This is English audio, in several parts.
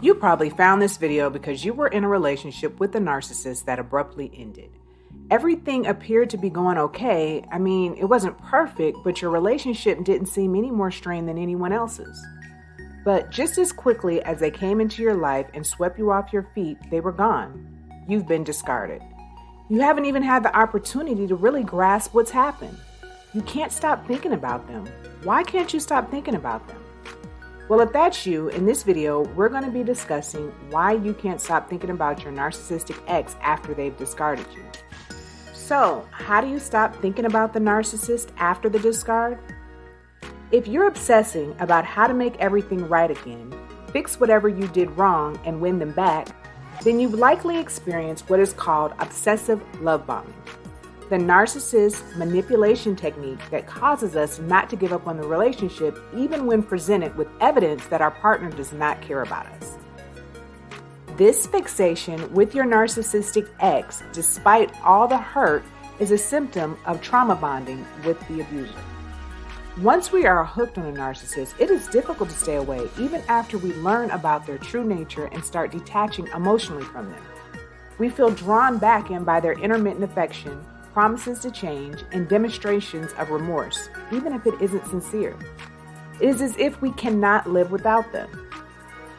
You probably found this video because you were in a relationship with a narcissist that abruptly ended. Everything appeared to be going okay. I mean, it wasn't perfect, but your relationship didn't seem any more strained than anyone else's. But just as quickly as they came into your life and swept you off your feet, they were gone. You've been discarded. You haven't even had the opportunity to really grasp what's happened. You can't stop thinking about them. Why can't you stop thinking about them? Well, if that's you, in this video, we're going to be discussing why you can't stop thinking about your narcissistic ex after they've discarded you. So, how do you stop thinking about the narcissist after the discard? If you're obsessing about how to make everything right again, fix whatever you did wrong and win them back, then you've likely experienced what is called obsessive love bombing, the narcissist manipulation technique that causes us not to give up on the relationship even when presented with evidence that our partner does not care about us. This fixation with your narcissistic ex, despite all the hurt, is a symptom of trauma bonding with the abuser. Once we are hooked on a narcissist, it is difficult to stay away even after we learn about their true nature and start detaching emotionally from them. We feel drawn back in by their intermittent affection, promises to change, and demonstrations of remorse, even if it isn't sincere. It is as if we cannot live without them.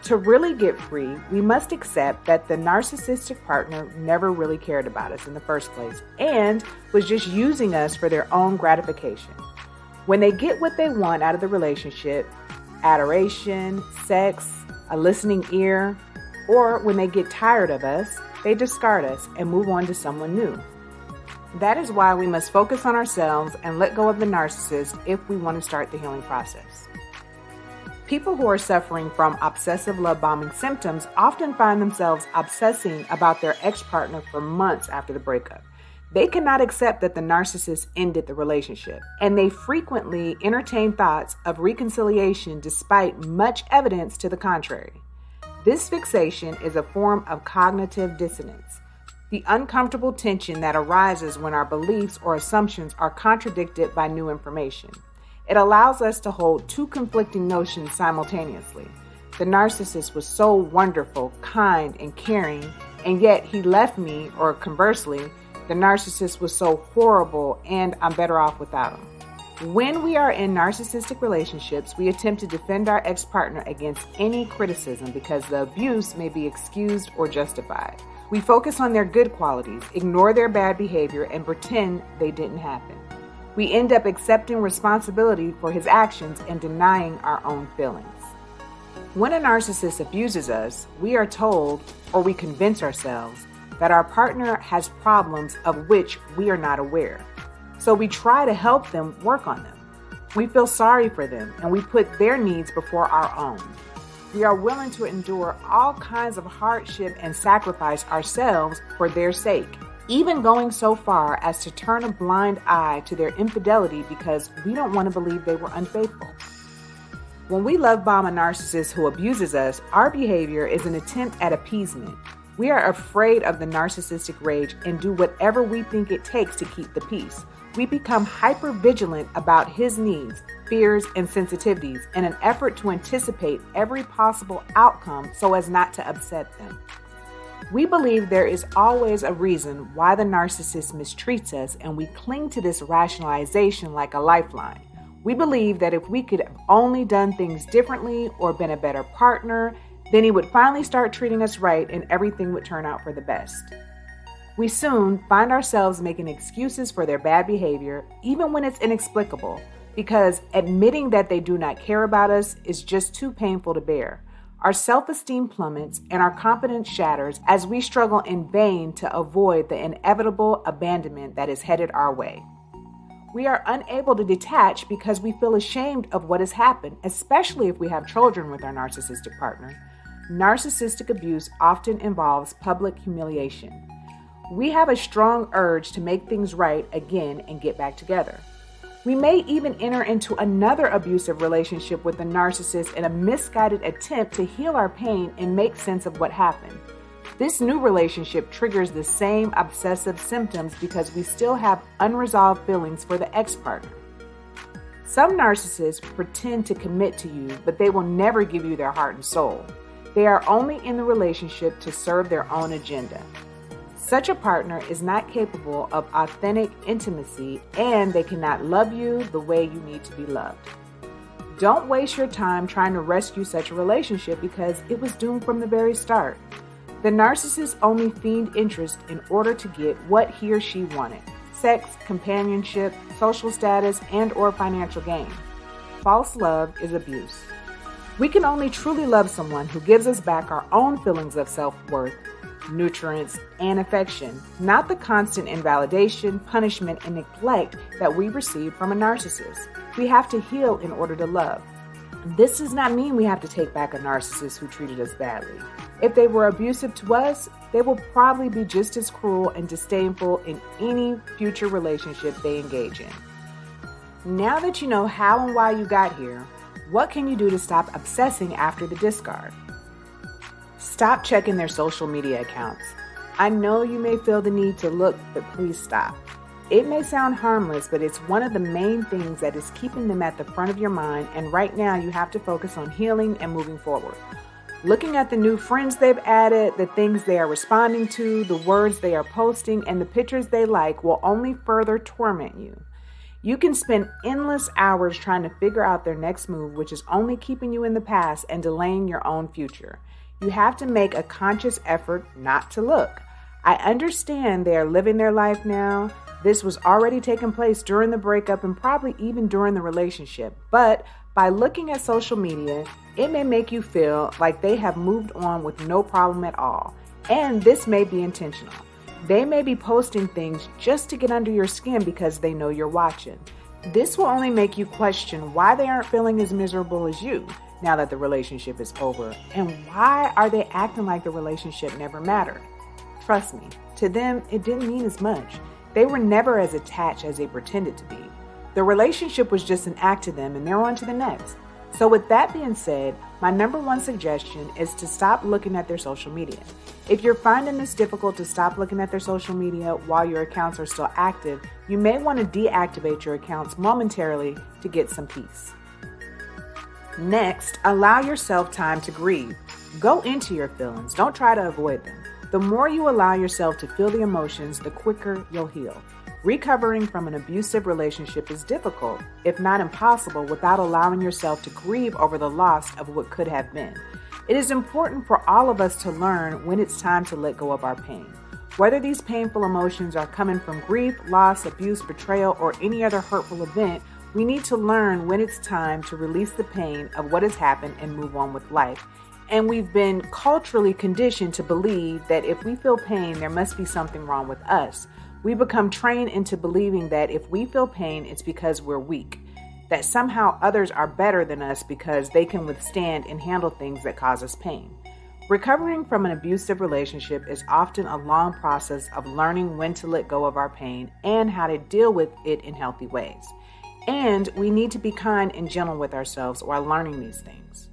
To really get free, we must accept that the narcissistic partner never really cared about us in the first place and was just using us for their own gratification. When they get what they want out of the relationship, adoration, sex, a listening ear, or when they get tired of us, they discard us and move on to someone new. That is why we must focus on ourselves and let go of the narcissist if we want to start the healing process. People who are suffering from obsessive love bombing symptoms often find themselves obsessing about their ex-partner for months after the breakup. They cannot accept that the narcissist ended the relationship, and they frequently entertain thoughts of reconciliation despite much evidence to the contrary. This fixation is a form of cognitive dissonance, the uncomfortable tension that arises when our beliefs or assumptions are contradicted by new information. It allows us to hold two conflicting notions simultaneously. The narcissist was so wonderful, kind, and caring, and yet he left me, or conversely, the narcissist was so horrible and I'm better off without him. When we are in narcissistic relationships, we attempt to defend our ex-partner against any criticism because the abuse may be excused or justified. We focus on their good qualities, ignore their bad behavior, and pretend they didn't happen. We end up accepting responsibility for his actions and denying our own feelings. When a narcissist abuses us, we are told, or we convince ourselves, that our partner has problems of which we are not aware. So we try to help them work on them. We feel sorry for them and we put their needs before our own. We are willing to endure all kinds of hardship and sacrifice ourselves for their sake, even going so far as to turn a blind eye to their infidelity because we don't want to believe they were unfaithful. When we love bomb a narcissist who abuses us, our behavior is an attempt at appeasement. We are afraid of the narcissistic rage and do whatever we think it takes to keep the peace. We become hyper-vigilant about his needs, fears, and sensitivities in an effort to anticipate every possible outcome so as not to upset them. We believe there is always a reason why the narcissist mistreats us, and we cling to this rationalization like a lifeline. We believe that if we could have only done things differently or been a better partner, then he would finally start treating us right and everything would turn out for the best. We soon find ourselves making excuses for their bad behavior, even when it's inexplicable, because admitting that they do not care about us is just too painful to bear. Our self-esteem plummets and our confidence shatters as we struggle in vain to avoid the inevitable abandonment that is headed our way. We are unable to detach because we feel ashamed of what has happened, especially if we have children with our narcissistic partner. Narcissistic abuse often involves public humiliation. We have a strong urge to make things right again and get back together. We may even enter into another abusive relationship with the narcissist in a misguided attempt to heal our pain and make sense of what happened. This new relationship triggers the same obsessive symptoms because we still have unresolved feelings for the ex-partner. Some narcissists pretend to commit to you, but they will never give you their heart and soul. They are only in the relationship to serve their own agenda. Such a partner is not capable of authentic intimacy, and they cannot love you the way you need to be loved. Don't waste your time trying to rescue such a relationship because it was doomed from the very start. The narcissist only feigned interest in order to get what he or she wanted: sex, companionship, social status, and/or financial gain. False love is abuse. We can only truly love someone who gives us back our own feelings of self-worth, nutrients, and affection, not the constant invalidation, punishment, and neglect that we receive from a narcissist. We have to heal in order to love. This does not mean we have to take back a narcissist who treated us badly. If they were abusive to us, they will probably be just as cruel and disdainful in any future relationship they engage in. Now that you know how and why you got here, what can you do to stop obsessing after the discard? Stop checking their social media accounts. I know you may feel the need to look, but please stop. It may sound harmless, but it's one of the main things that is keeping them at the front of your mind, and right now you have to focus on healing and moving forward. Looking at the new friends they've added, the things they are responding to, the words they are posting, and the pictures they like will only further torment you. You can spend endless hours trying to figure out their next move, which is only keeping you in the past and delaying your own future. You have to make a conscious effort not to look. I understand they are living their life now. This was already taking place during the breakup and probably even during the relationship. But by looking at social media, it may make you feel like they have moved on with no problem at all. And this may be intentional. They may be posting things just to get under your skin because they know you're watching. This will only make you question why they aren't feeling as miserable as you now that the relationship is over. And why are they acting like the relationship never mattered? Trust me, to them, it didn't mean as much. They were never as attached as they pretended to be. The relationship was just an act to them and they're on to the next. So with that being said, my number one suggestion is to stop looking at their social media. If you're finding this difficult to stop looking at their social media while your accounts are still active, you may want to deactivate your accounts momentarily to get some peace. Next, allow yourself time to grieve. Go into your feelings. Don't try to avoid them. The more you allow yourself to feel the emotions, the quicker you'll heal. Recovering from an abusive relationship is difficult, if not impossible, without allowing yourself to grieve over the loss of what could have been. It is important for all of us to learn when it's time to let go of our pain. Whether these painful emotions are coming from grief, loss, abuse, betrayal, or any other hurtful event, we need to learn when it's time to release the pain of what has happened and move on with life. And we've been culturally conditioned to believe that if we feel pain, there must be something wrong with us. We become trained into believing that if we feel pain, it's because we're weak, that somehow others are better than us because they can withstand and handle things that cause us pain. Recovering from an abusive relationship is often a long process of learning when to let go of our pain and how to deal with it in healthy ways. And we need to be kind and gentle with ourselves while learning these things.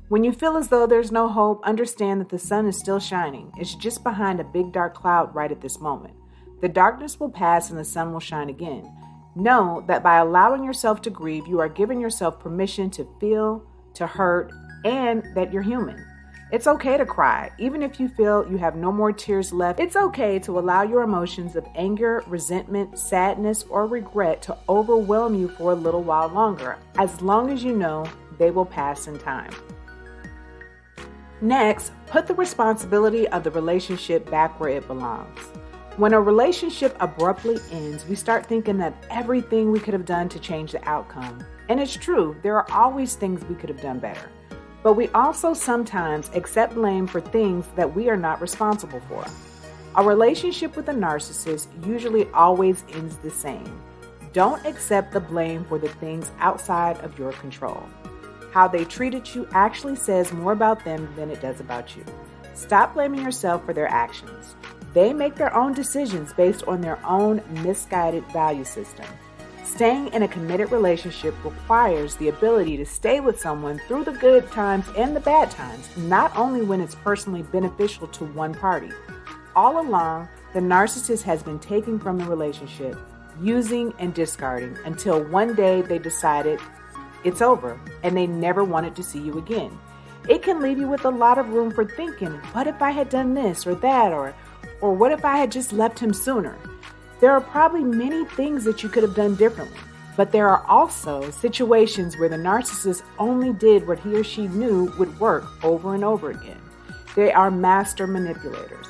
When you feel as though there's no hope, understand that the sun is still shining. It's just behind a big dark cloud right at this moment. The darkness will pass and the sun will shine again. Know that by allowing yourself to grieve, you are giving yourself permission to feel, to hurt, and that you're human. It's okay to cry. Even if you feel you have no more tears left, it's okay to allow your emotions of anger, resentment, sadness, or regret to overwhelm you for a little while longer, as long as you know they will pass in time. Next, put the responsibility of the relationship back where it belongs. When a relationship abruptly ends, we start thinking that everything we could have done to change the outcome. And it's true, there are always things we could have done better. But we also sometimes accept blame for things that we are not responsible for. A relationship with a narcissist usually always ends the same. Don't accept the blame for the things outside of your control. How they treated you actually says more about them than it does about you. Stop blaming yourself for their actions. They make their own decisions based on their own misguided value system. Staying in a committed relationship requires the ability to stay with someone through the good times and the bad times, not only when it's personally beneficial to one party. All along, the narcissist has been taking from the relationship, using and discarding until one day they decided it's over and they never wanted to see you again. It can leave you with a lot of room for thinking, what if I had done this or that, or what if I had just left him sooner? There are probably many things that you could have done differently, but there are also situations where the narcissist only did what he or she knew would work over and over again. They are master manipulators.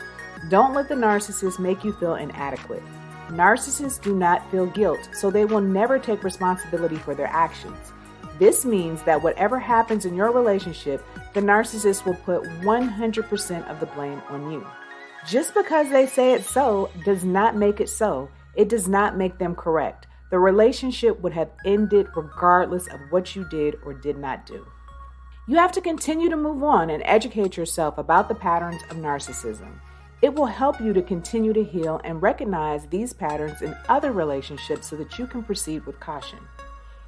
Don't let the narcissist make you feel inadequate. Narcissists do not feel guilt, so they will never take responsibility for their actions. This means that whatever happens in your relationship, the narcissist will put 100% of the blame on you. Just because they say it's so does not make it so. It does not make them correct. The relationship would have ended regardless of what you did or did not do. You have to continue to move on and educate yourself about the patterns of narcissism. It will help you to continue to heal and recognize these patterns in other relationships so that you can proceed with caution.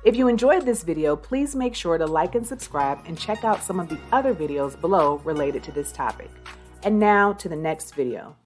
If you enjoyed this video, please make sure to like and subscribe and check out some of the other videos below related to this topic. And now to the next video.